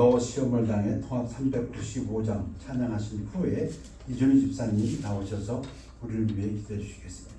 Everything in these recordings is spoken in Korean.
너 시험을 당해 통합 395장 찬양하신 후에 이준희 집사님이 나오셔서 우리를 위해 기도해 주시겠습니다.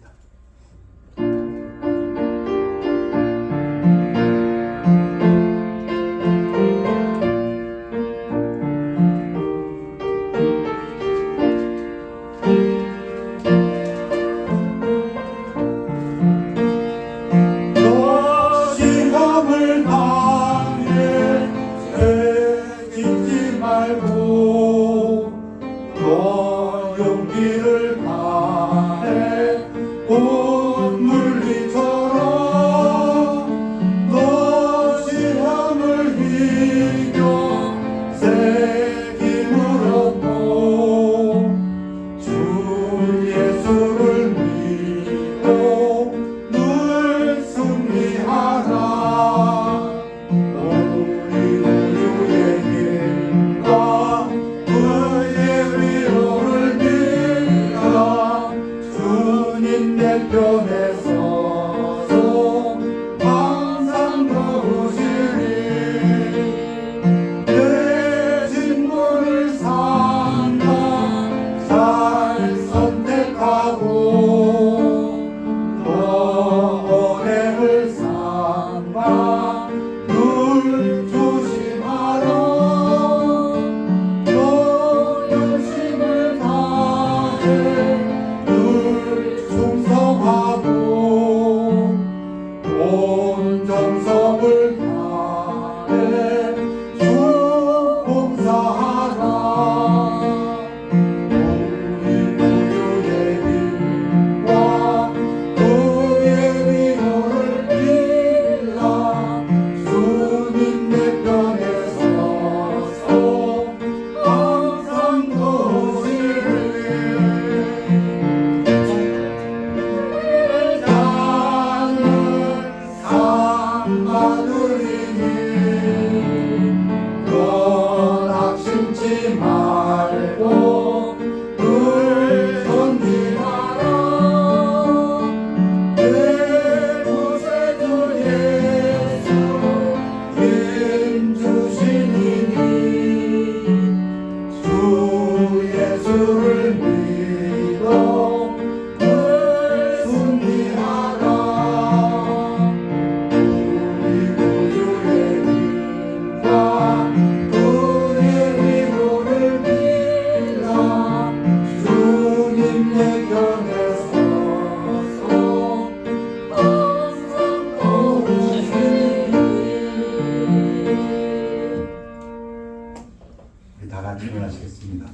일어나시겠습니다.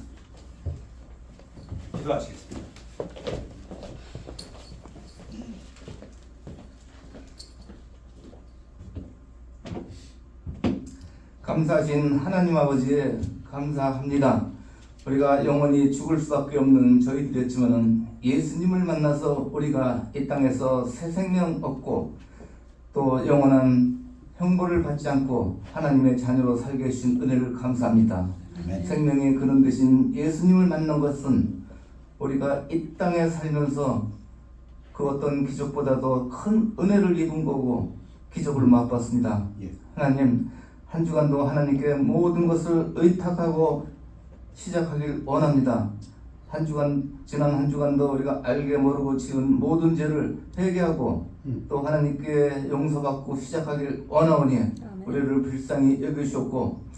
기도하시겠습니다. 감사하신 하나님 아버지 감사합니다. 우리가 영원히 죽을 수밖에 없는 저희들이었지만 예수님을 만나서 우리가 이 땅에서 새 생명 얻고 또 영원한 형벌을 받지 않고 하나님의 자녀로 살게 해주신 은혜를 감사합니다. 아멘. 생명의 근원 되신 예수님을 만난 것은 우리가 이 땅에 살면서 그 어떤 기적보다도 큰 은혜를 입은 거고 기적을 맛봤습니다. 예. 하나님 한 주간도 하나님께 모든 것을 의탁하고 시작하길 원합니다. 지난 한 주간도 우리가 알게 모르고 지은 모든 죄를 회개하고 또 하나님께 용서받고 시작하길 원하오니 우리를 불쌍히 여기시옵고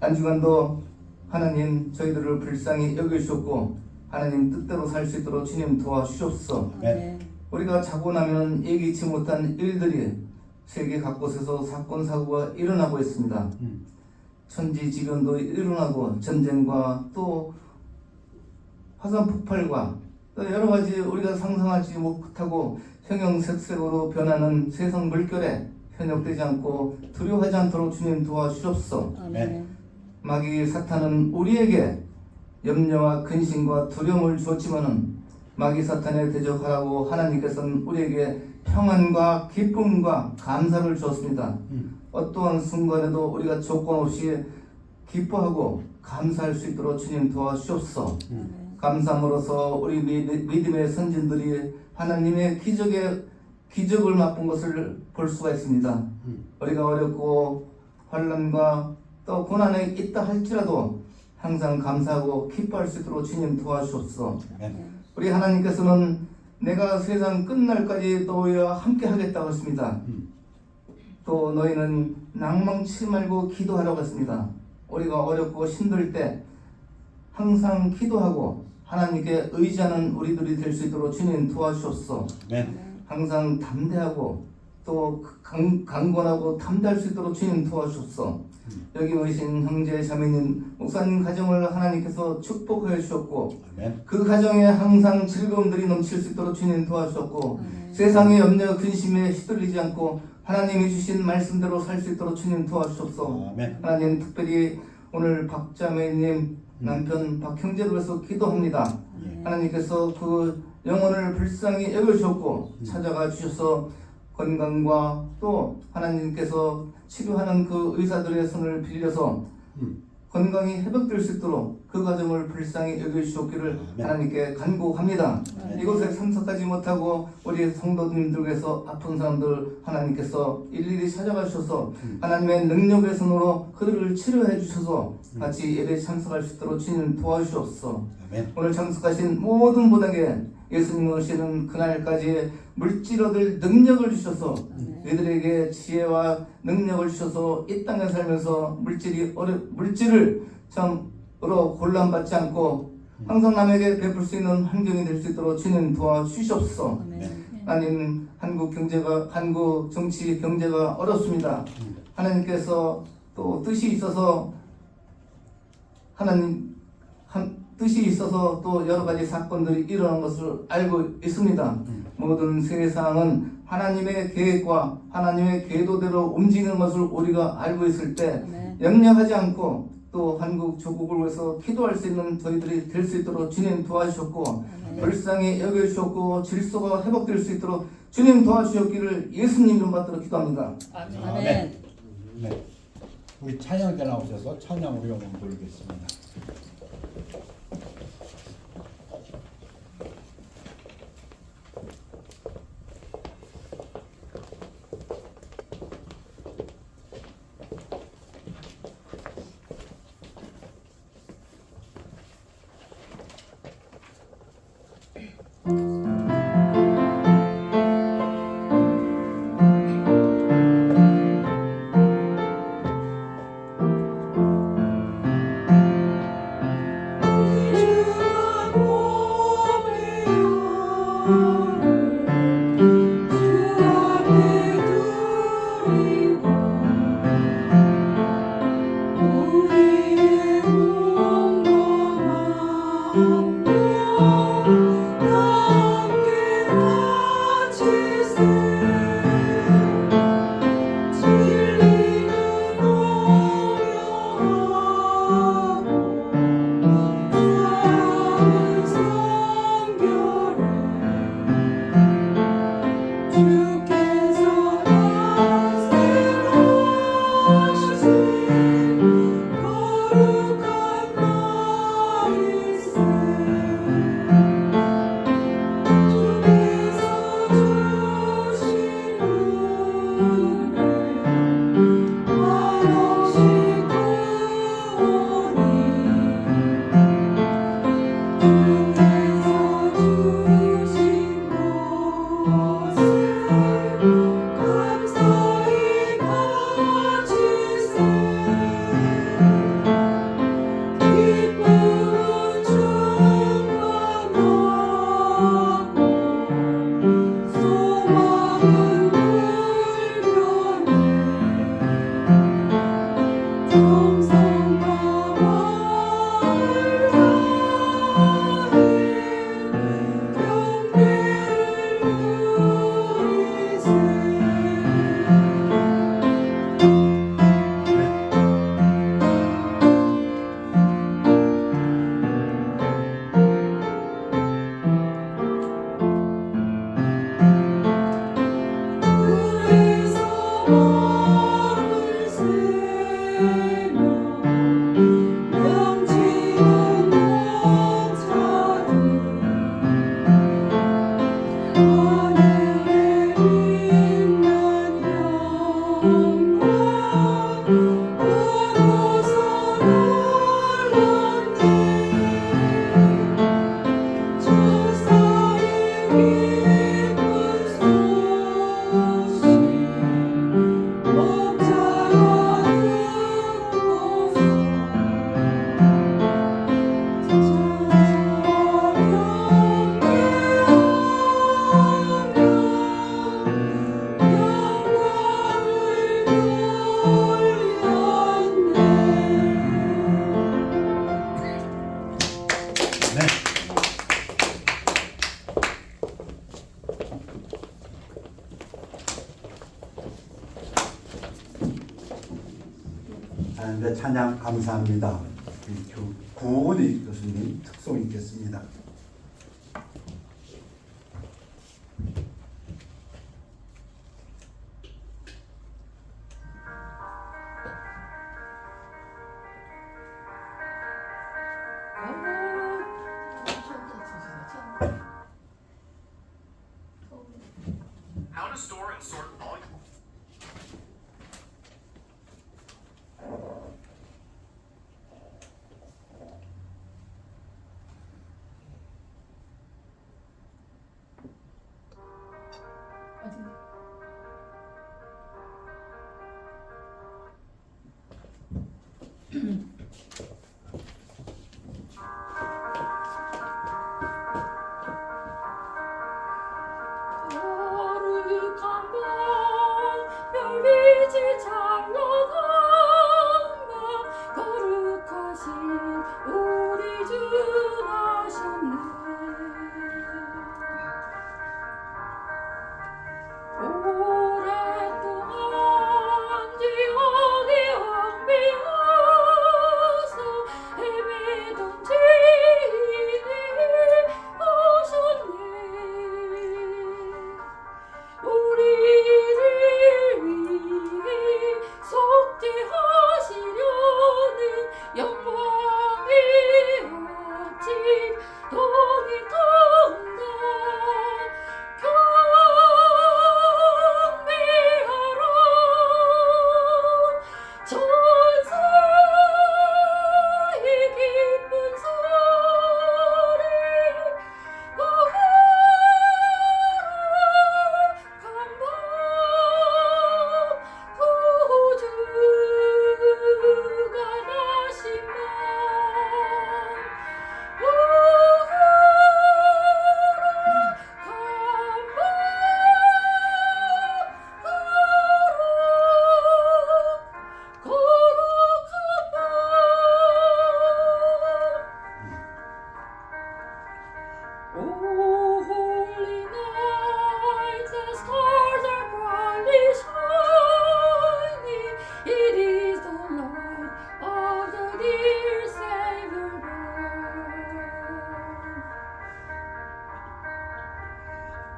한 주간도 하나님 저희들을 불쌍히 여기시옵고 하나님 뜻대로 살 수 있도록 주님 도와주시옵소서. 우리가 자고 나면 예기치 못한 일들이 세계 각곳에서 사건 사고가 일어나고 있습니다. 천지지변도 일어나고 전쟁과 또 화산 폭발과 또 여러 가지 우리가 상상하지 못하고 형형색색으로 변하는 세상 물결에 현혹되지 않고 두려워하지 않도록 주님 도와주시옵소서. 마귀 사탄은 우리에게 염려와 근심과 두려움을 주었지만은 마귀 사탄에 대적하라고 하나님께서는 우리에게 평안과 기쁨과 감사를 주었습니다. 어떠한 순간에도 우리가 조건 없이 기뻐하고 감사할 수 있도록 주님 도와주옵소서. 감사함으로써 우리 믿음의 선진들이 하나님의 기적을 맛본 것을 볼 수가 있습니다. 우리가 어렵고 환난과 또 고난에 있다 할지라도 항상 감사하고 기뻐할 수 있도록 주님 도와주옵소서. 우리 하나님께서는 내가 세상 끝날까지 너희와 함께 하겠다고 했습니다. 또 너희는 낭망치 말고 기도하라고 했습니다. 우리가 어렵고 힘들 때 항상 기도하고 하나님께 의지하는 우리들이 될 수 있도록 주님 도와주옵소서. 항상 담대하고 또 강건하고 담대할 수 있도록 주님 도와주옵소서. 여기 모이신 형제 자매님 목사님 가정을 하나님께서 축복하여 주셨고 그 가정에 항상 즐거움들이 넘칠 수 있도록 주님 도와주셨고 세상의 염려 근심에 휘둘리지 않고 하나님이 주신 말씀대로 살 수 있도록 주님 도와주옵소서. 하나님 특별히 오늘 박자매님 남편 박형제를 위해서 기도합니다. 하나님께서 그 영혼을 불쌍히 여겨주셨고 찾아가 주셔서 건강과 또 하나님께서 치료하는 그 의사들의 손을 빌려서 건강이 회복될 수 있도록 그 과정을 불쌍히 여겨주셨기를 하나님께 간구합니다. 이곳에 참석하지 못하고 우리 성도님들께서 아픈 사람들 하나님께서 일일이 찾아가셔서 하나님의 능력의 손으로 그들을 치료해 주셔서 같이 예배에 참석할 수 있도록 주님 도와주시옵소서. 오늘 참석하신 모든 분에게 예수님 오시는 그날까지 물질 얻을 능력을 주셔서 그들에게 지혜와 능력을 주셔서 이 땅에 살면서 물질을 참으로 곤란받지 않고 항상 남에게 베풀 수 있는 환경이 될 수 있도록 주님 도와주시옵소서. 하나님 한국 정치 경제가 어렵습니다. 하나님께서 또 뜻이 있어서 뜻이 있어서 또 여러 가지 사건들이 일어난 것을 알고 있습니다. 모든 세상은 하나님의 계획과 하나님의 궤도대로 움직이는 것을 우리가 알고 있을 때 염려하지 않고 또 한국 조국을 위해서 기도할 수 있는 저희들이 될 수 있도록 주님 도와주셨고 불쌍히 여겨주셨고 질서가 회복될 수 있도록 주님 도와주셨기를 예수님 이름 받들어 기도합니다. 아멘. 네. 우리 찬양대 나오셔서 찬양으로 영광 돌리겠습니다. 우리의 몸과 마음 하는데 찬양 감사합니다. 구원의 교수님 특송 있겠습니다. How to store and sort volume. 거룩한 밤 별빛이 찬란한 밤 거룩하신 우리 주 나셨네. 오랫동안 지옥이 황폐하서 헤매던 죄인을 오셨네. 우리를 위해 속죄하시려는 영광의 아침 동이 통다 경배하라 천사의 기쁜 소리 구주가 나신 날 Oh, holy night, the stars are brightly shining. It is the light of the dear Savior born.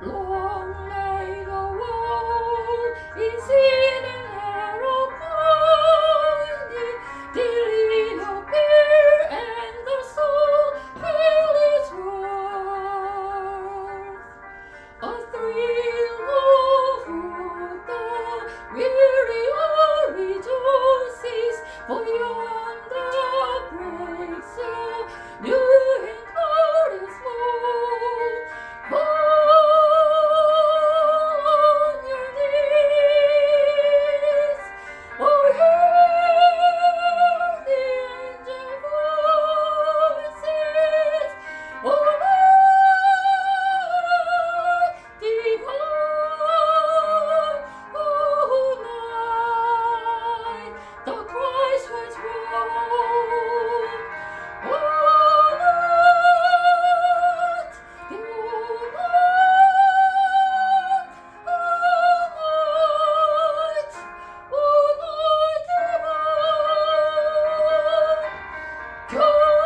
Long lay the world in sin and narrow pining, till He appeared and the soul felt its worth. A thrill of hope, the weary heart rejoices, for yonder breaks a new and glorious morn. Fall on your knees, oh hear the angel voices, oh light divine, oh night the Christ was born, oh night the 경배하라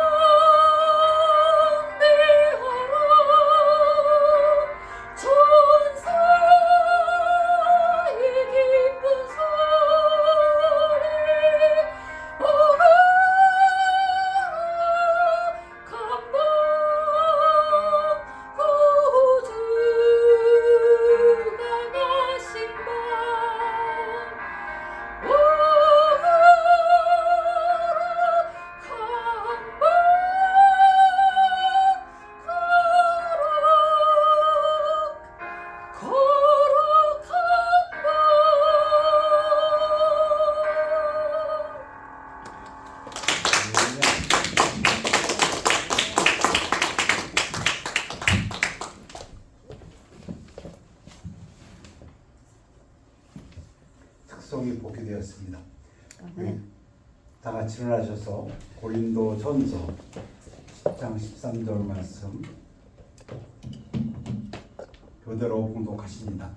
천사의 기쁜 소리 거룩한 밤 구주가 나신 밤 특송이 복귀되었습니다. 다 같이 일어나셔서 고린도 전서 10장 13절 말씀 교대로 봉독하십니다.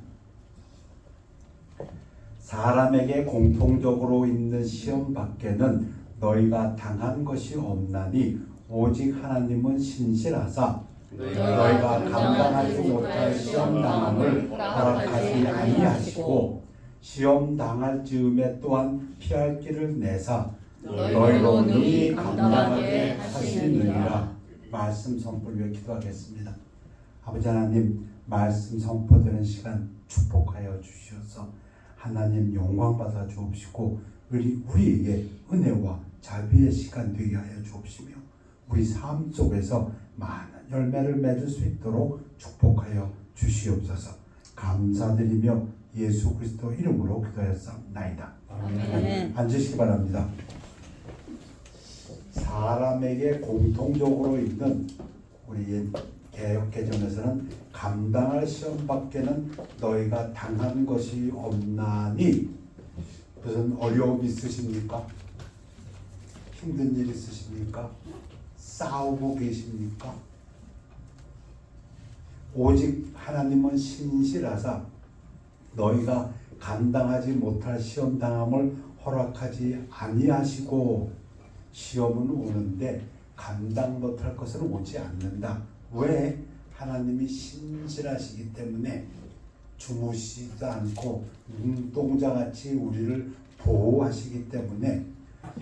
사람에게 공통적으로 있는 시험 밖에는 너희가 당한 것이 없나니 오직 하나님은 신실하사 너희가 감당하지 못할 시험 당함을 허락하지 아니하시고 시험 당할 즈음에 또한 피할 길을 내사 너희로 능히 감당하게 하시느니라. 말씀 선포를 위해 기도하겠습니다. 아버지 하나님, 말씀 선포되는 시간 축복하여 주시어서 하나님 영광 받아 주옵시고 우리에게 은혜와 자비의 시간 되게 하여 주옵시며 우리 삶 속에서 많은 열매를 맺을 수 있도록 축복하여 주시옵소서. 감사드리며 예수 그리스도 이름으로 기도하였사옵나이다. 아멘. 앉으시기 바랍니다. 사람에게 공통적으로 있는 우리 개역개정에서는 감당할 시험 밖에는 너희가 당한 것이 없나니, 무슨 어려움 있으십니까? 힘든 일 있으십니까? 싸우고 계십니까? 오직 하나님은 신실하사 너희가 감당하지 못할 시험 당함을 허락하지 아니하시고, 시험은 오는데 감당 못할 것은 오지 않는다. 왜? 하나님이 신실하시기 때문에 주무시지도 않고 눈동자같이 우리를 보호하시기 때문에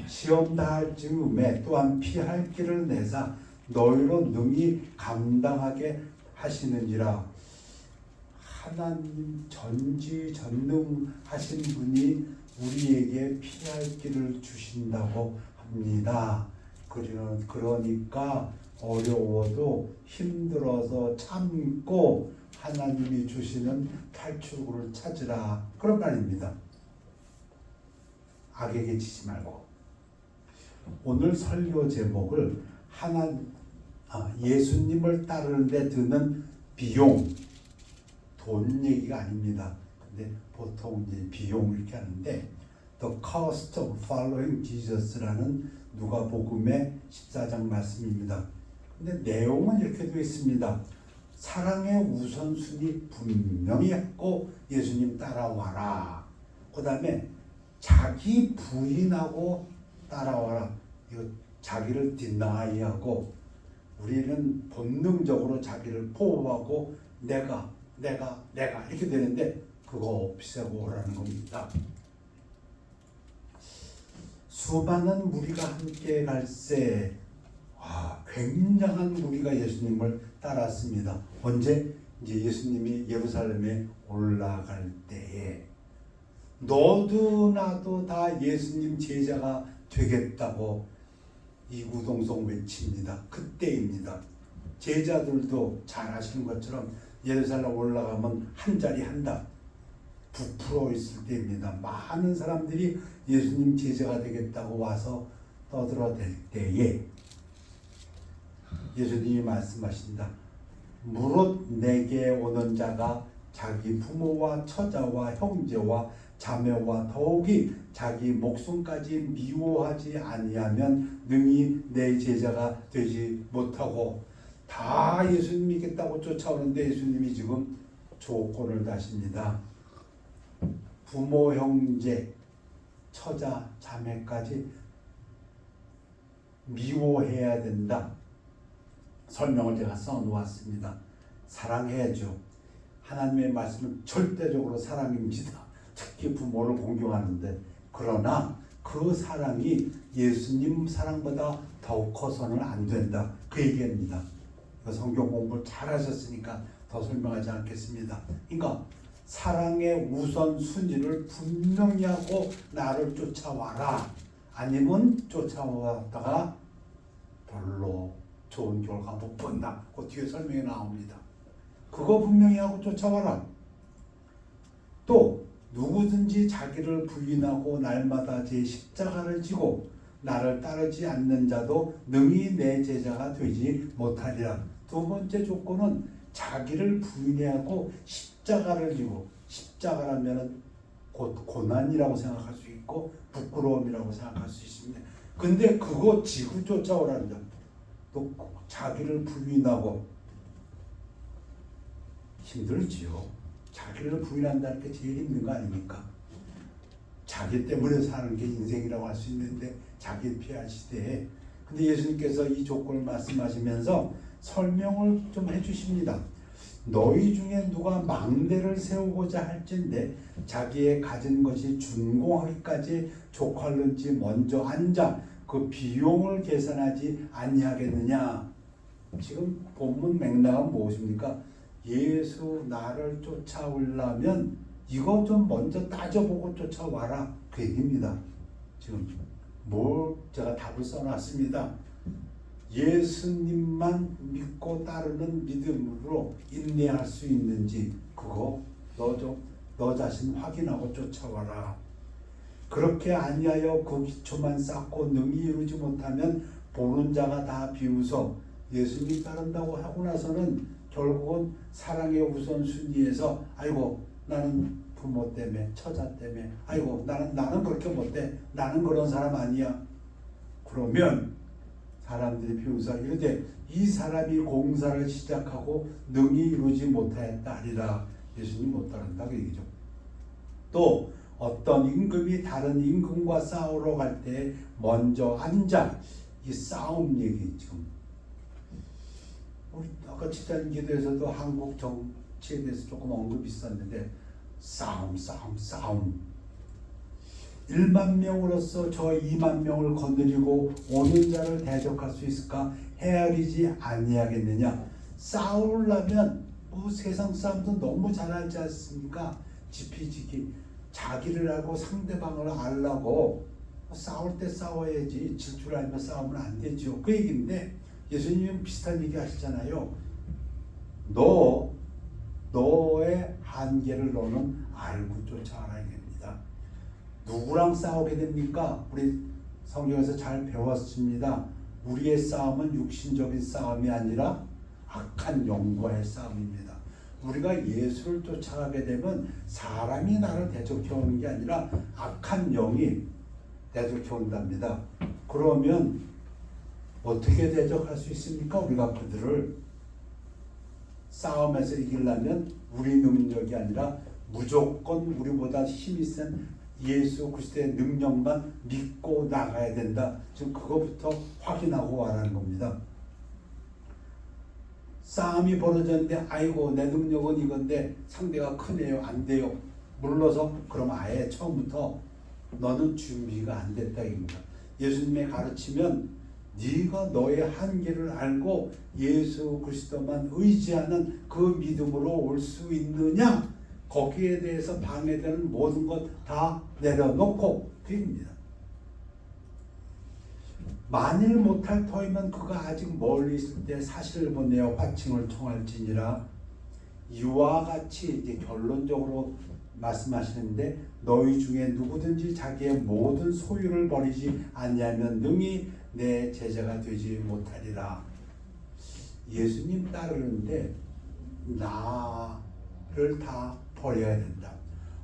시험 당할 즈음에 또한 피할 길을 내사 너희로 능히 감당하게 하시느니라. 하나님 전지전능하신 분이 우리에게 피할 길을 주신다고 합니다. 그러니까 어려워도 힘들어서 참고 하나님이 주시는 탈출구를 찾으라, 그런 말입니다. 악에게 지지 말고. 오늘 설교 제목을 예수님을 따르는데 드는 비용, 돈 얘기가 아닙니다. 근데 보통 이제 비용 이렇게 하는데 The cost of following Jesus라는 누가복음의 14장 말씀입니다. 근데 내용은 이렇게 되어 있습니다. 사랑의 우선순위 분명히 했고 예수님 따라와라. 그 다음에 자기 부인하고 따라와라. 이거 자기를 디나이하고, 우리는 본능적으로 자기를 보호하고 내가 이렇게 되는데 그거 없애고 오라는 겁니다. 수많은 무리가 함께 갈새 굉장한 무리가 예수님을 따랐습니다. 언제? 이제 예수님이 예루살렘에 올라갈 때에 너도 나도 다 예수님 제자가 되겠다고 이구동성 외칩니다. 그때입니다. 제자들도 잘 아시는 것처럼 예루살렘 올라가면 한 자리 한다. 부풀어 있을 때입니다. 많은 사람들이 예수님 제자가 되겠다고 와서 떠들어댈 때에 예수님이 말씀하신다. 무릇 내게 오는 자가 자기 부모와 처자와 형제와 자매와 더욱이 자기 목숨까지 미워하지 아니하면 능히 내 제자가 되지 못하고, 다 예수님 믿겠다고 쫓아오는데 예수님이 지금 조건을 다십니다. 부모, 형제, 처자, 자매까지 미워해야 된다. 설명을 제가 써놓았습니다. 사랑해야죠. 하나님의 말씀은 절대적으로 사랑입니다. 특히 부모를 공경하는데, 그러나 그 사랑이 예수님 사랑보다 더 커서는 안 된다. 그 얘기입니다. 성경 공부를 잘 하셨으니까 더 설명하지 않겠습니다. 그러니까 사랑의 우선순위를 분명히 하고 나를 쫓아와라. 아니면 쫓아왔다가 별로 좋은 결과 못 본다. 그 뒤에 설명이 나옵니다. 그거 분명히 하고 쫓아와라. 또 누구든지 자기를 부인하고 날마다 제 십자가를 지고 나를 따르지 않는 자도 능히 내 제자가 되지 못하리라. 두 번째 조건은 자기를 부인하고 십자가를 지고, 십자가라면 곧 고난이라고 생각할 수 있고 부끄러움이라고 생각할 수 있습니다. 근데 그거 지고 쫓아오라는 점. 또 자기를 부인하고, 힘들지요. 자기를 부인한다는 게 제일 힘든 거 아닙니까? 자기 때문에 사는 게 인생이라고 할 수 있는데 자기 피할 시대에 근데 예수님께서 이 조건을 말씀하시면서 설명을 좀 해주십니다. 너희 중에 누가 망대를 세우고자 할진대 자기의 가진 것이 준공하기까지 족할는지 먼저 앉아 그 비용을 계산하지 아니하겠느냐. 지금 본문 맥락은 무엇입니까? 예수 나를 쫓아오려면 이거 좀 먼저 따져보고 쫓아와라 그 얘기입니다. 지금 뭘 제가 답을 써놨습니다. 예수님만 믿고 따르는 믿음으로 인내할 수 있는지 그거 너 자신 확인하고 쫓아와라. 그렇게 아니하여 그 기초만 쌓고 능히 이루지 못하면 보는 자가 다 비웃어 예수님 따른다고 하고 나서는 결국은 사랑의 우선순위에서 아이고 나는 부모 때문에 처자 때문에 아이고 나는 그렇게 못돼 나는 그런 사람 아니야. 그러면 사람들이 비웃어 이르되 이 사람이 공사를 시작하고 능히 이루지 못하였다 하리라. 예수님 못 따른다 그 얘기죠. 또 어떤 임금이 다른 임금과 싸우러 갈 때 먼저 앉아 이 싸움 얘기 지금 우리 아까 집단 기도에서도 한국 정치에 대해서 조금 언급이 있었는데 싸움 1만 명으로서 저 2만 명을 거느리고 오는 자를 대적할 수 있을까 헤아리지 아니하겠느냐. 싸우려면 뭐 세상 사람도 너무 잘 알지 않습니까? 지피지기 자기를 알고 상대방을 알라고 싸울 때 싸워야지 질줄 알면 싸우면 안 되죠. 그 얘기인데 예수님은 비슷한 얘기 하시잖아요. 너의 한계를 너는 알고 쫓아가라 얘기입니다. 누구랑 싸우게 됩니까? 우리 성경에서 잘 배웠습니다. 우리의 싸움은 육신적인 싸움이 아니라 악한 영과의 싸움입니다. 우리가 예수를 쫓아가게 되면 사람이 나를 대적해 오는 게 아니라 악한 영이 대적해 온답니다. 그러면 어떻게 대적할 수 있습니까? 우리가 그들을 싸움에서 이기려면 우리 능력이 아니라 무조건 우리보다 힘이 센 예수 그리스도의 능력만 믿고 나가야 된다. 지금 그거부터 확인하고 와라는 겁니다. 싸움이 벌어졌는데 아이고 내 능력은 이건데 상대가 크네요. 안 돼요. 물러서 그럼 아예 처음부터 너는 준비가 안 됐다 입니다. 예수님의 가르치면 네가 너의 한계를 알고 예수 그리스도만 의지하는 그 믿음으로 올 수 있느냐 거기에 대해서 방해되는 모든 것 다 내려놓고 드립니다. 만일 못할 터이면 그가 아직 멀리 있을 때 사실을 보내어 화칭을 청할지니라. 이와 같이 이제 결론적으로 말씀하시는데 너희 중에 누구든지 자기의 모든 소유를 버리지 아니하면 능히 내 제자가 되지 못하리라. 예수님 따르는데 나를 다 버려야 된다.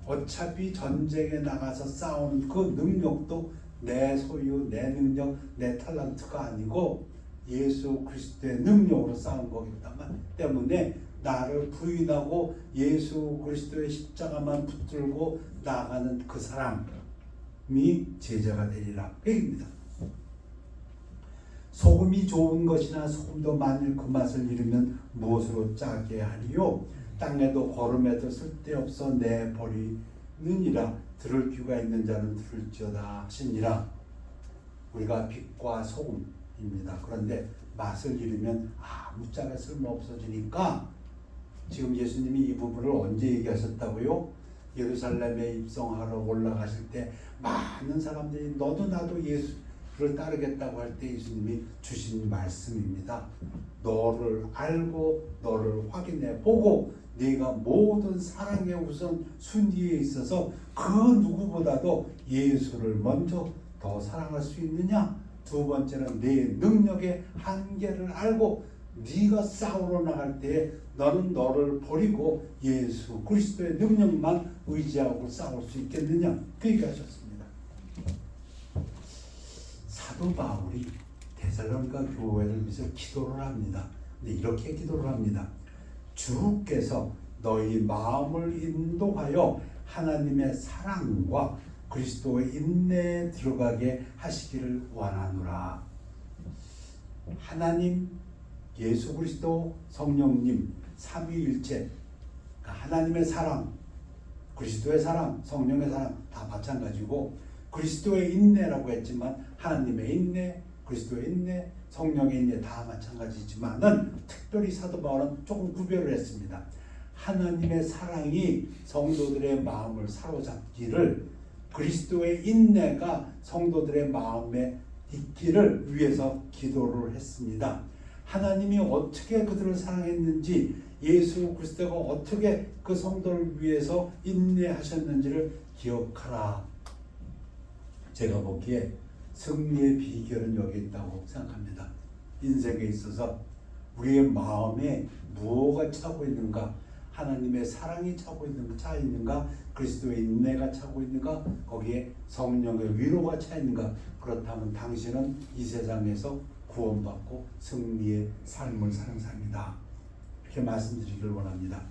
어차피 전쟁에 나가서 싸우는 그 능력도 내 소유, 내 능력, 내 탤런트가 아니고 예수 그리스도의 능력으로 싸운 거기 때문에 나를 부인하고 예수 그리스도의 십자가만 붙들고 나가는 그 사람이 제자가 되리라. 얘기입니다. 소금이 좋은 것이나 소금도 만일 그 맛을 잃으면 무엇으로 짜게 하리요? 땅에도 거름에도 쓸데없어 내버리느니라. 들을 귀가 있는 자는 들을지어다 하시니라. 우리가 빛과 소금입니다. 그런데 맛을 잃으면 아무짝에 쓸모없어지니까 지금 예수님이 이 부분을 언제 얘기하셨다고요? 예루살렘에 입성하러 올라가실 때 많은 사람들이 너도 나도 예수를 따르겠다고 할 때 예수님이 주신 말씀입니다. 너를 알고 너를 확인해 보고 네가 모든 사랑의 우선 순위에 있어서 그 누구보다도 예수를 먼저 더 사랑할 수 있느냐? 두 번째는 내 능력의 한계를 알고 네가 싸우러 나갈 때 너는 너를 버리고 예수 그리스도의 능력만 의지하고 싸울 수 있겠느냐? 그 얘기하셨습니다. 사도 바울이 데살로니가 교회를 위해서 기도를 합니다. 근데 이렇게 기도를 합니다. 주께서 너희 마음을 인도하여 하나님의 사랑과 그리스도의 인내에 들어가게 하시기를 원하노라. 하나님, 예수 그리스도, 성령님 삼위일체, 하나님의 사랑, 그리스도의 사랑, 성령의 사랑 다 마찬가지고, 그리스도의 인내라고 했지만 하나님의 인내, 그리스도의 인내, 성령의 인내 다 마찬가지지만은 특별히 사도 바울은 조금 구별을 했습니다. 하나님의 사랑이 성도들의 마음을 사로잡기를, 그리스도의 인내가 성도들의 마음에 있기를 위해서 기도를 했습니다. 하나님이 어떻게 그들을 사랑했는지, 예수 그리스도가 어떻게 그 성도를 위해서 인내하셨는지를 기억하라. 제가 보기에 승리의 비결은 여기 있다고 생각합니다. 인생에 있어서 우리의 마음에 무엇가 차고 있는가, 하나님의 사랑이 차고 있는가, 그리스도의 인내가 차고 있는가, 거기에 성령의 위로가 차 있는가, 그렇다면 당신은 이 세상에서 구원받고 승리의 삶을 사는 사람이다. 이렇게 말씀드리길 원합니다.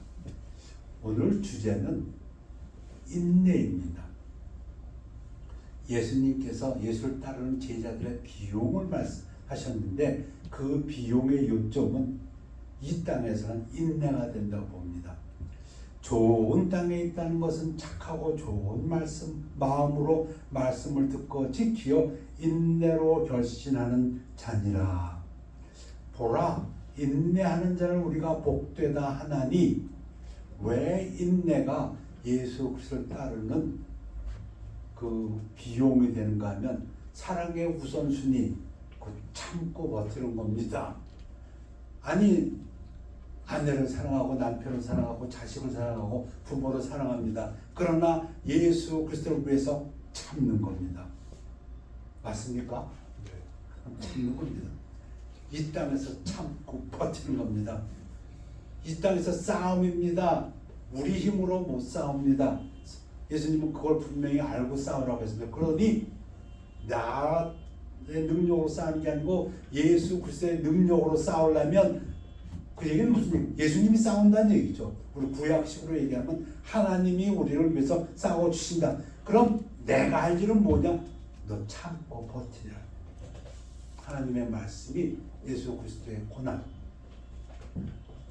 오늘 주제는 인내입니다. 예수님께서 예수를 따르는 제자들의 비용을 말씀하셨는데, 그 비용의 요점은 이 땅에서는 인내가 된다고 봅니다. 좋은 땅에 있다는 것은 착하고 좋은 마음으로 말씀을 듣고 지키어 인내로 결신하는 자니라. 보라, 인내하는 자를 우리가 복되다 하나니. 왜 인내가 예수 그리스도를 따르는 그 비용이 되는가 하면, 사랑의 우선순위, 그 참고 버티는 겁니다. 아니, 아내를 사랑하고 남편을 사랑하고 자식을 사랑하고 부모를 사랑합니다. 그러나 예수 그리스도를 위해서 참는 겁니다. 맞습니까? 참는 겁니다. 이 땅에서 참고 버티는 겁니다. 이 땅에서 싸움입니다. 우리 힘으로 못 싸웁니다. 예수님은 그걸 분명히 알고 싸우라고 했습니다. 그러니 나의 능력으로 싸우는 게 아니고 예수 그리스도의 능력으로 싸우려면, 그 얘기는 무슨 얘기? 예수님이 싸운다는 얘기죠. 우리 구약식으로 얘기하면 하나님이 우리를 위해서 싸워주신다. 그럼 내가 할 일은 뭐냐? 너 참고 버티라. 하나님의 말씀이 예수 그리스도의 고난.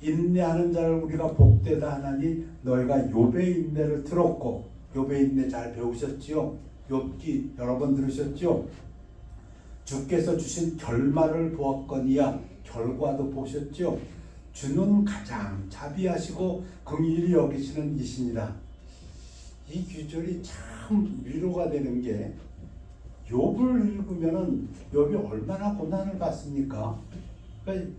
인내하는 자를 우리가 복되다 하나니, 너희가 욥의 인내를 들었고, 욥의 인내 잘 배우셨지요? 욥기 여러 번 들으셨죠? 주께서 주신 결말을 보았거니와 결과도 보셨죠? 주는 가장 자비하시고 긍휼히 여기시는 이시니라. 이 규절이 참 위로가 되는 게, 욥을 읽으면은 욥이 얼마나 고난을 받습니까? 그러니까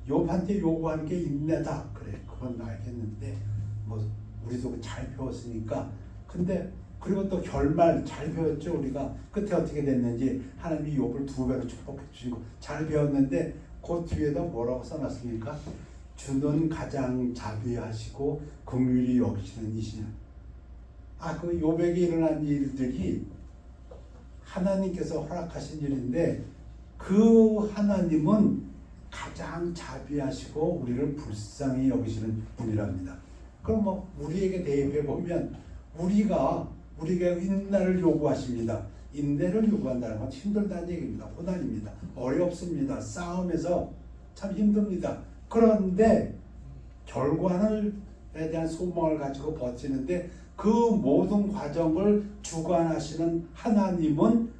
욥한테 요구하는 게 인내다. 그래, 그건 알겠는데 뭐 우리도 잘 배웠으니까. 근데 그리고 또 결말 잘 배웠죠. 우리가 끝에 어떻게 됐는지, 하나님이 욥을 2배로 축복해 주신 거 잘 배웠는데, 그 뒤에다 뭐라고 써놨습니까? 주는 가장 자비하시고 긍휼히 여기시는 이시냐. 그 욥에게 일어난 일들이 하나님께서 허락하신 일인데, 그 하나님은 가장 자비하시고 우리를 불쌍히 여기시는 분이랍니다. 그럼 뭐 우리에게 대입해 보면, 우리가 인내를 요구하십니다. 인내를 요구한다는 건 힘들다는 얘기입니다. 고난입니다. 어렵습니다. 싸움에서 참 힘듭니다. 그런데 결과에 대한 소망을 가지고 버티는데, 그 모든 과정을 주관하시는 하나님은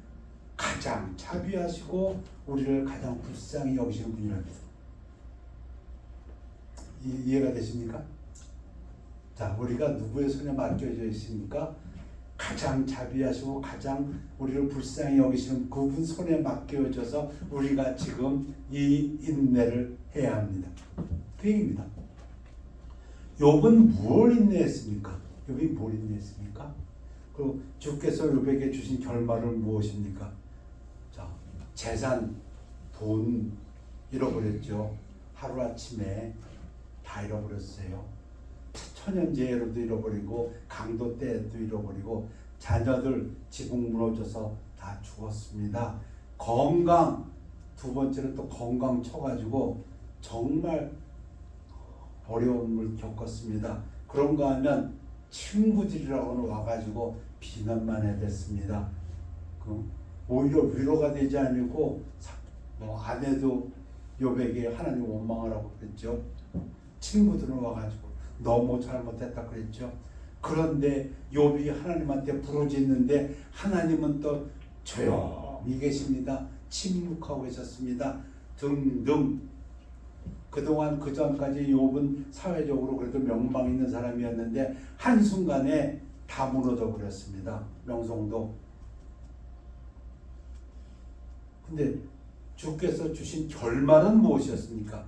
가장 자비하시고 우리를 가장 불쌍히 여기시는 분이랍니다. 이해가 되십니까? 자, 우리가 누구의 손에 맡겨져 있습니까? 가장 자비하시고 가장 우리를 불쌍히 여기시는 그분 손에 맡겨져서 우리가 지금 이 인내를 해야 합니다. 그 얘기입니다. 욥은 무엇을 인내했습니까? 욥이 뭘 인내했습니까? 그리고 주께서 욥에게 주신 결말은 무엇입니까? 자, 재산, 돈 잃어버렸죠. 하루아침에 다 잃어버렸어요. 천연재해로도 잃어버리고, 강도 때도 잃어버리고, 자녀들 지붕 무너져서 다 죽었습니다. 건강, 두 번째는 또 건강 쳐가지고 정말 어려움을 겪었습니다. 그런가 하면 친구들이라고는 와가지고 비난만 해댔습니다. 오히려 위로가 되지 않고 아내도 욥에게 하나님 원망하라고 그랬죠. 친구들은 와가지고 너무 잘못했다 그랬죠. 그런데 욥이 하나님한테 부르짖는데 하나님은 또 조용히 계십니다. 침묵하고 계셨습니다. 등등. 그동안 그 전까지 욥은 사회적으로 그래도 명망 있는 사람이었는데 한순간에 다 무너져 버렸습니다. 명성도. 근데 주께서 주신 결말은 무엇이었습니까?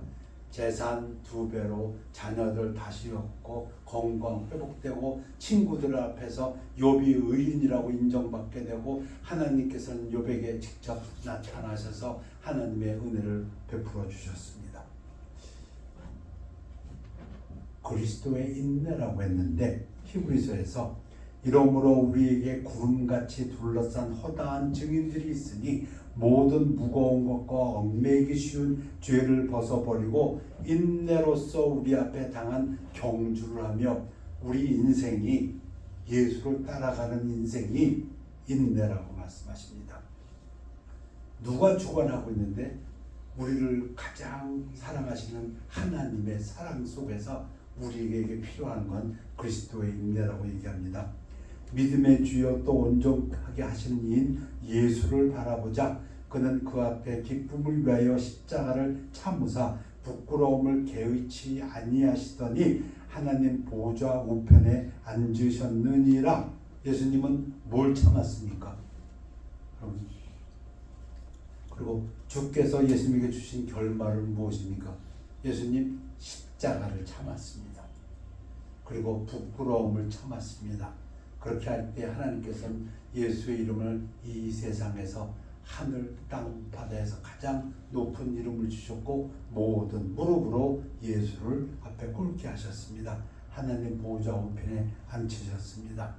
재산 2배로 자녀들 다시 얻고 건강 회복되고 친구들 앞에서 욥이 의인이라고 인정받게 되고 하나님께서는 욥에게 직접 나타나셔서 하나님의 은혜를 베풀어 주셨습니다. 그리스도의 인내라고 했는데 히브리서에서 이러므로 우리에게 구름같이 둘러싼 허다한 증인들이 있으니 모든 무거운 것과 얽매이기 쉬운 죄를 벗어버리고 인내로서 우리 앞에 당한 경주를 하며 우리 인생이 예수를 따라가는 인생이 인내라고 말씀하십니다. 누가 주관하고 있는데 우리를 가장 사랑하시는 하나님의 사랑 속에서 우리에게 필요한 건 그리스도의 인내라고 얘기합니다. 믿음의 주여 또 온전하게 하시는 이인 예수를 바라보자. 그는 그 앞에 기쁨을 위하여 십자가를 참으사 부끄러움을 개의치 아니하시더니 하나님 보좌 우편에 앉으셨느니라. 예수님은 뭘 참았습니까? 그리고 주께서 예수님에게 주신 결말은 무엇입니까? 예수님 십자가를 참았습니다. 그리고 부끄러움을 참았습니다. 그렇게 할 때 하나님께서는 예수의 이름을 이 세상에서 하늘, 땅, 바다에서 가장 높은 이름을 주셨고 모든 무릎으로 예수를 앞에 꿇게 하셨습니다. 하나님 보좌 우편에 앉히셨습니다.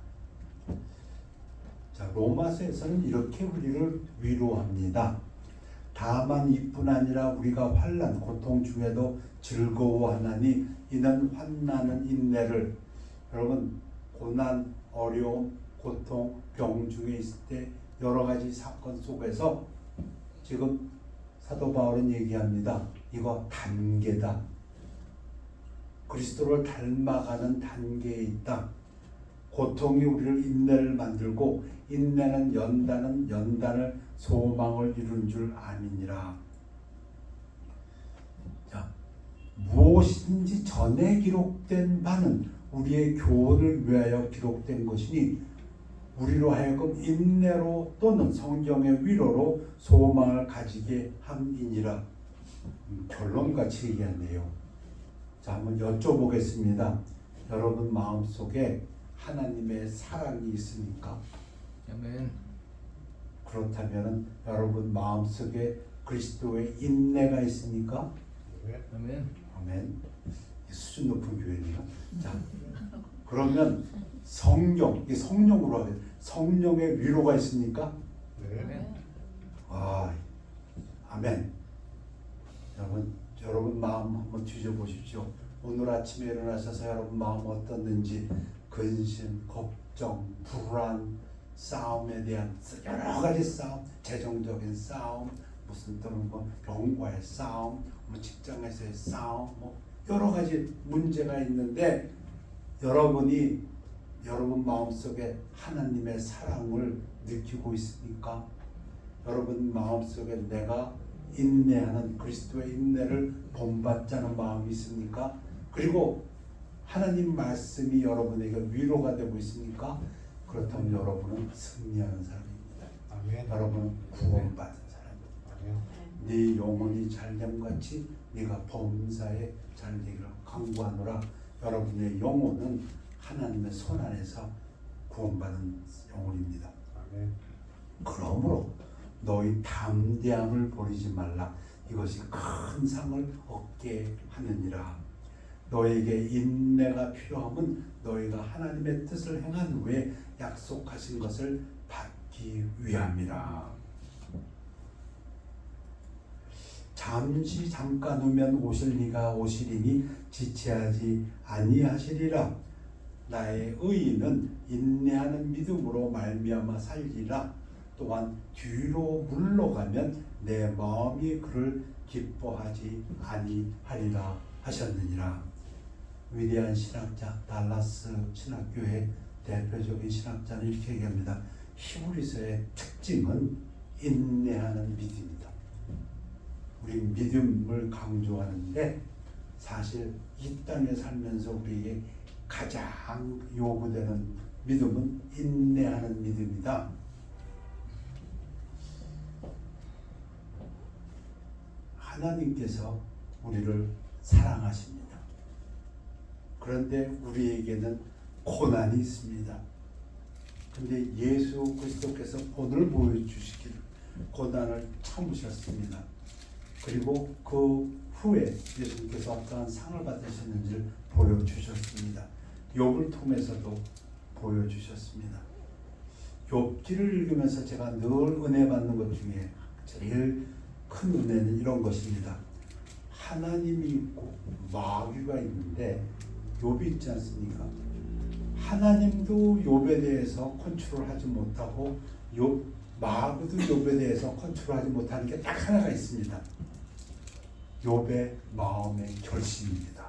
자, 로마서에서는 이렇게 우리를 위로합니다. 다만 이뿐 아니라 우리가 환난, 고통 중에도 즐거워하나니 이는 환난은 인내를. 여러분 고난, 어려움, 고통, 병 중에 있을 때 여러 가지 사건 속에서 지금 사도 바울은 얘기합니다. 이거 단계다. 그리스도를 닮아가는 단계에 있다. 고통이 우리를 인내를 만들고 인내는 연단을 소망을 이룬 줄 아니니라. 자, 무엇인지 전에 기록된 바는 우리의 교훈을 위하여 기록된 것이니 우리로 하여금 인내로 또는 성경의 위로로 소망을 가지게 함이니라. 결론같이 얘기하네요. 자, 한번 여쭤보겠습니다. 여러분 마음속에 하나님의 사랑이 있습니까? 아멘. 그렇다면 여러분 마음속에 그리스도의 인내가 있습니까? 아멘. 아멘. 수준 높은 교회네요. 자, 그러면 성령, 이 성령으로 하게 성령의 위로가 있습니까? 아멘. 와, 아멘. 여러분 마음 한번 뒤져보십시오. 오늘 아침에 일어나셔서 여러분 마음 어떻는지 근심, 걱정, 불안, 싸움에 대한 여러 가지 싸움, 재정적인 싸움, 무슨 또는 뭐 병과의 싸움, 뭐 직장에서의 싸움, 뭐 여러 가지 문제가 있는데 여러분 마음속에 하나님의 사랑을 느끼고 있습니까? 여러분 마음속에 내가 인내하는 그리스도의 인내를 본받자는 마음이 있습니까? 그리고 하나님 말씀이 여러분에게 위로가 되고 있습니까? 그렇다면 여러분은 승리하는 사람입니다. 아멘. 여러분은 구원받은 사람입니다. 네 영혼이 잘됨 같이 네가 범사에 잘되기를 간구하노라. 여러분의 영혼은 하나님의 손 안에서 구원받은 영혼입니다. 아멘. 그러므로 너희 담대함을 버리지 말라. 이것이 큰 상을 얻게 하느니라. 너에게 인내가 필요함은 너희가 하나님의 뜻을 행한 후에 약속하신 것을 받기 위함이라. 잠깐 후면 오실 이가 오시리니 지체하지 아니하시리라. 나의 의인은 인내하는 믿음으로 말미암아 살리라. 또한 뒤로 물러가면 내 마음이 그를 기뻐하지 아니하리라 하셨느니라. 위대한 신학자 달라스 신학교의 대표적인 신학자는 이렇게 얘기합니다. 히브리서의 특징은 인내하는 믿음이다. 우리 믿음을 강조하는데 사실 이 땅에 살면서 우리에게 가장 요구되는 믿음은 인내하는 믿음이다. 하나님께서 우리를 사랑하십니다. 그런데 우리에게는 고난이 있습니다. 근데 예수 그리스도께서 본을 보여주시기를 고난을 참으셨습니다. 그리고 그 후에 예수님께서 어떠한 상을 받으셨는지를 보여주셨습니다. 욥을 통해서도 보여주셨습니다. 욥기를 읽으면서 제가 늘 은혜 받는 것 중에 제일 큰 은혜는 이런 것입니다. 하나님이 있고 마귀가 있는데 욥이 있지 않습니까? 하나님도 욥에 대해서 컨트롤하지 못하고 마귀도 욥에 대해서 컨트롤하지 못하는 게 딱 하나가 있습니다. 욥의 마음의 결심입니다.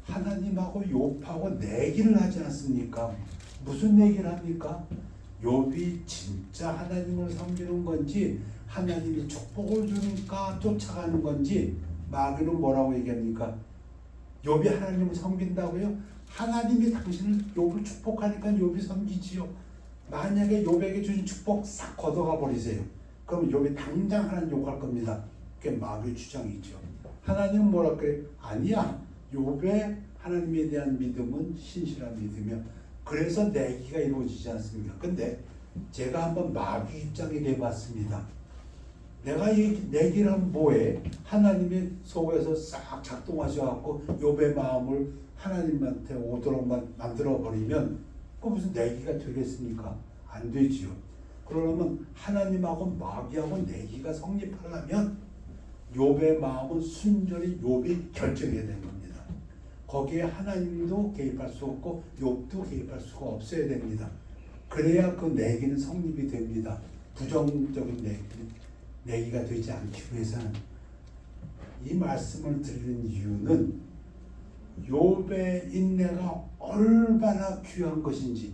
하나님하고 욥하고 내기를 하지 않습니까? 무슨 내기를 합니까? 욥이 진짜 하나님을 섬기는 건지 하나님이 축복을 주니까 쫓아가는 건지 마귀는 뭐라고 얘기합니까? 욥이 하나님을 섬긴다고요? 하나님이 당신을 욥을 축복하니까 욥이 섬기지요. 만약에 욥에게 주신 축복 싹 걷어가 버리세요. 그럼 욥이 당장 하나님 욕할 겁니다. 그게 마귀의 주장이죠. 하나님은 뭐라 그래? 아니야. 욥의 하나님에 대한 믿음은 신실한 믿음이야. 그래서 내기가 이루어지지 않습니까? 근데 제가 한번 마귀 입장에 내봤습니다. 내가 내기를 하면 뭐해? 하나님의 속에서 싹 작동하셔갖고 욥의 마음을 하나님한테 오도록 만들어버리면 그 무슨 내기가 되겠습니까? 안 되지요. 그러려면 하나님하고 마귀하고 내기가 성립하려면 욥의 마음은 순전히 욥이 결정해야 되는 겁니다. 거기에 하나님도 개입할 수 없고 욥도 개입할 수가 없어야 됩니다. 그래야 그 내기는 성립이 됩니다. 부정적인 내기가 되지 않기 위해서는. 이 말씀을 드리는 이유는 욥의 인내가 얼마나 귀한 것인지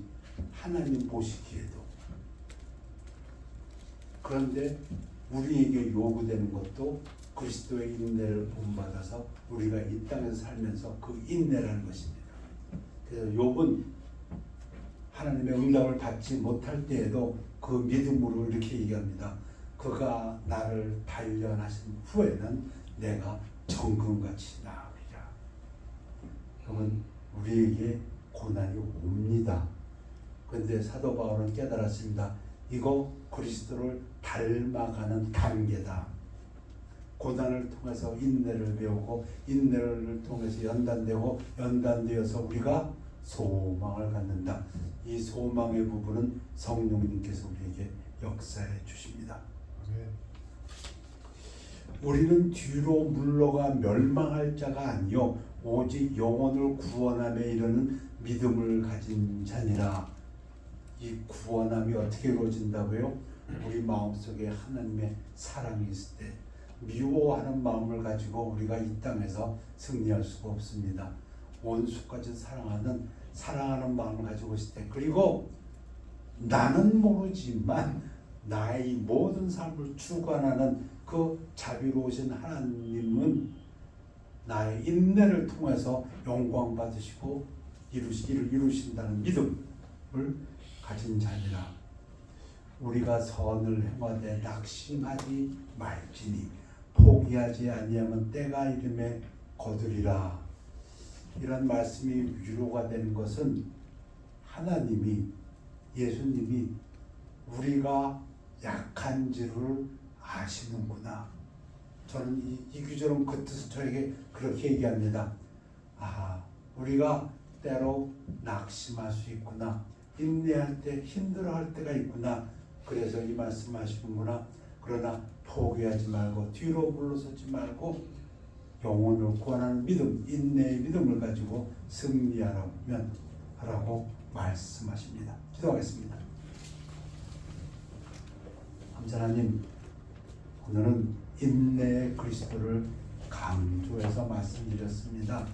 하나님 보시기에도. 그런데 우리에게 요구되는 것도 그리스도의 인내를 본받아서 우리가 이 땅에서 살면서 그 인내라는 것입니다. 그래서 욥은 하나님의 응답을 받지 못할 때에도 그 믿음으로 이렇게 얘기합니다. 그가 나를 단련하신 후에는 내가 정금같이 나으리라. 그러면 우리에게 고난이 옵니다. 그런데 사도 바울은 깨달았습니다. 이거 그리스도를 닮아가는 단계다. 고난을 통해서 인내를 배우고 인내를 통해서 연단되고 연단되어서 우리가 소망을 갖는다. 이 소망의 부분은 성령님께서 우리에게 역사해 주십니다. 우리는 뒤로 물러가 멸망할 자가 아니요 오직 영혼을 구원함에 이르는 믿음을 가진 자니라. 이 구원함이 어떻게 이루어진다고요? 우리 마음속에 하나님의 사랑이 있을 때 미워하는 마음을 가지고 우리가 이 땅에서 승리할 수가 없습니다. 원수까지 사랑하는 마음을 가지고 있을 때, 그리고 나는 모르지만 나의 모든 삶을 주관하는 그 자비로우신 하나님은 나의 인내를 통해서 영광 받으시고 이루신다는 믿음을 가진 자니라. 우리가 선을 행하되 낙심하지 말지니 포기하지 아니하면 때가 이름에 거두리라. 이런 말씀이 위로가 되는 것은 하나님이, 예수님이 우리가 약한지를 아시는구나. 저는 이 규절은 그 뜻을 저에게 그렇게 얘기합니다. 우리가 때로 낙심할 수 있구나. 인내할 때 힘들어할 때가 있구나. 그래서 이 말씀 하시는구나. 그러나 포기하지 말고 뒤로 물러서지 말고 영혼을 구원하는 믿음, 인내의 믿음을 가지고 승리하라면 하라고 말씀하십니다. 기도하겠습니다. 아버지 하나님, 오늘은 인내의 그리스도를 강조해서 말씀드렸습니다.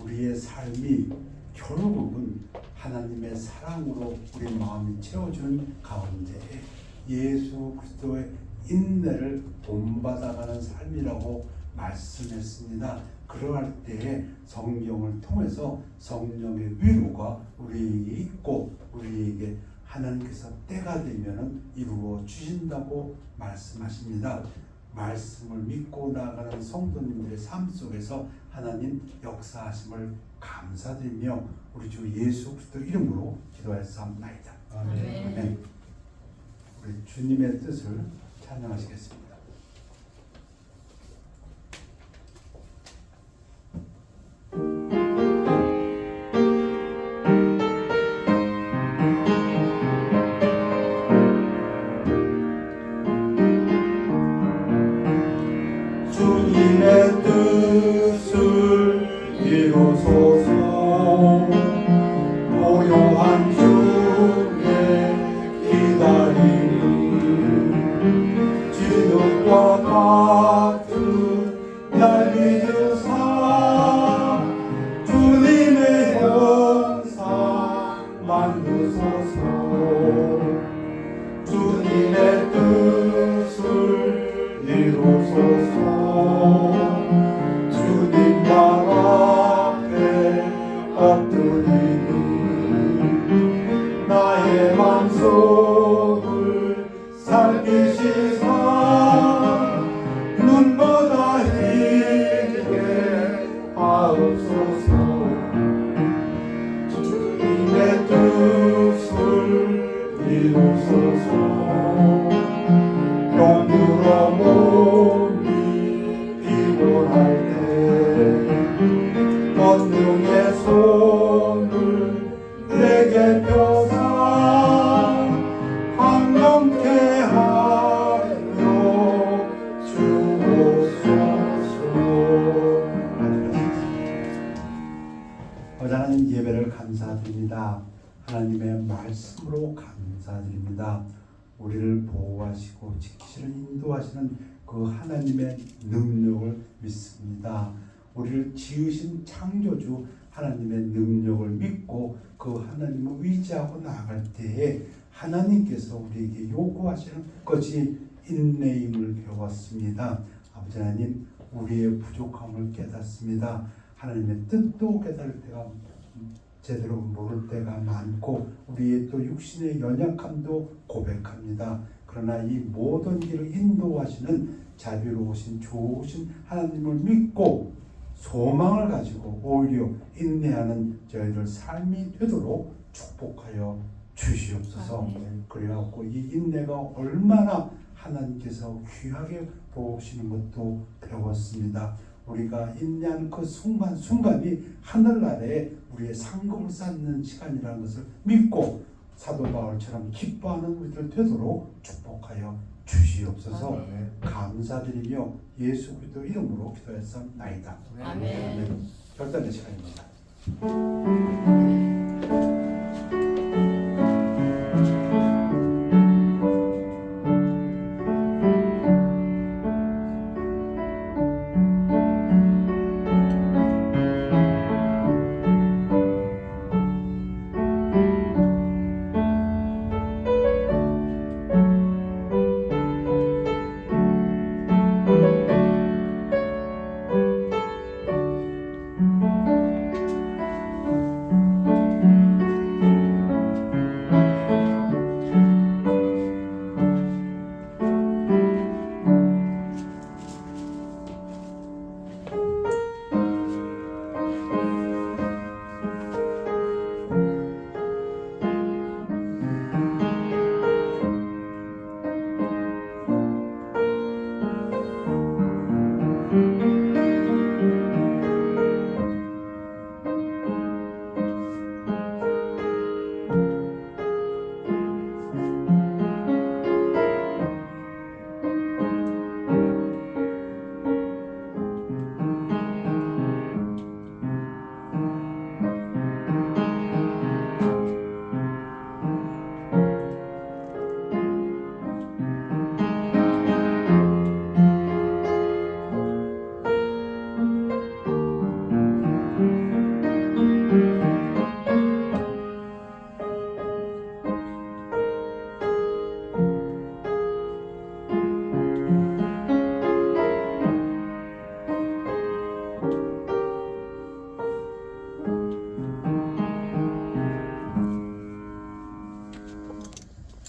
우리의 삶이 결국은 하나님의 사랑으로 우리 마음이 채워주는 가운데 예수 그리스도의 인내를 본받아가는 삶이라고 말씀했습니다. 그러할 때에 성경을 통해서 성령의 위로가 우리에게 있고 우리에게 하나님께서 때가 되면 이루어 주신다고 말씀하십니다. 말씀을 믿고 나아가는 성도님들의 삶 속에서 하나님 역사하심을 감사드리며 우리 주 예수 그리스도 이름으로 기도하였사옵나이다. 아멘. 우리 주님의 뜻을 찬양하시겠습니다. 주님의 뜻을 이루소서. 고요한 주의 기다림이 지옥과 같은 날 믿으사 주님의 형상 만드소서. 주님의 뜻을 이루소서. 주님 발 앞에 엎드리니 나의 맘속을 살피시사 눈보다 희게 하옵소서. 주님의 뜻을 이루소서. 병들어 몸이 피곤할 때 권능의 손을 내게 펴사 감동케 하여 주옵소서. 하나님 예배를 감사드립니다. 하나님의 말씀으로 감사드립니다. 우리를 보호하시고 지키시는 인도하시는 그 하나님의 능력을 믿습니다. 우리를 지으신 창조주 하나님의 능력을 믿고 그 하나님을 의지하고 나아갈 때에 하나님께서 우리에게 요구하시는 것이 인내임을 배웠습니다. 아버지 하나님, 우리의 부족함을 깨닫습니다. 하나님의 뜻도 깨달을 때가 제대로 모를 때가 많고 우리의 또 육신의 연약함도 고백합니다. 그러나 이 모든 길을 인도하시는 자비로우신 좋으신 하나님을 믿고 소망을 가지고 오히려 인내하는 저희들 삶이 되도록 축복하여 주시옵소서. 그래갖고 이 인내가 얼마나 하나님께서 귀하게 보시는 것도 배웠습니다. 우리가 인내하는 그 순간순간이 하늘나라에 우리의 상급을 쌓는 시간이라는 것을 믿고 사도 바울처럼 기뻐하는 우리들 되도록 축복하여 주시옵소서. 감사드리며 예수 그리스도 이름으로 기도했사옵나이다. 아멘. 결단의 시간입니다.